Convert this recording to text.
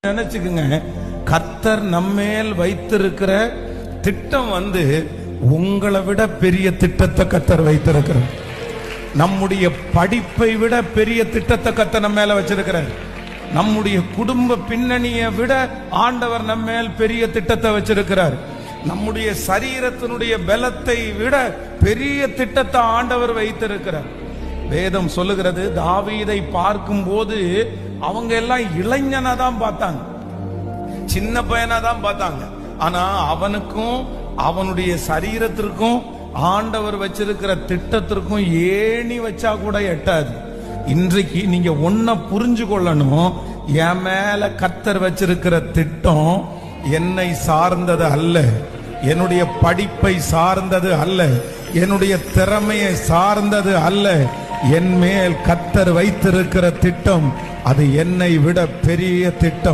நினைச்சுக்குங்க, கர்த்தர் நம்மேல் வைத்திருக்கிற திட்டம் உங்களை விட பெரிய திட்டத்தை கர்த்தர் வைத்திருக்கிறார். நம்முடைய படிப்பை விட பெரிய திட்டத்தை கர்த்தர் நம்ம மேல வச்சிருக்கிறார். நம்முடைய குடும்ப பின்னணியை விட ஆண்டவர் நம்ம மேல் பெரிய திட்டத்தை வச்சிருக்கிறார். நம்முடைய சரீரத்தினுடைய பலத்தை விட பெரிய திட்டத்தை ஆண்டவர் வைத்திருக்கிறார். வேதம் சொல்லுகிறது, தாவீதை பார்க்கும் போது அவங்க எல்லாம் இளைஞனா தான் பார்த்தாங்க, சின்ன பையனா தான் பார்த்தாங்க. ஆனா அவனுக்கும் அவனுடைய சரீரத்திற்கும் ஆண்டவர் வச்சிருக்கிற திட்டத்திற்கும் ஏணி வச்சா கூட எட்டாது. இன்றைக்கு நீங்க ஒன்ன புரிஞ்சு கொள்ளணும், என் மேல கர்த்தர் வச்சிருக்கிற திட்டம் என்னை சார்ந்தது அல்ல, என்னுடைய படிப்பை சார்ந்தது அல்ல, என்னுடைய திறமையை சார்ந்தது அல்ல. என் மேல் கர்த்தர் வைத்திருக்கிற திட்டம் அது என்னை விட பெரிய திட்டம்.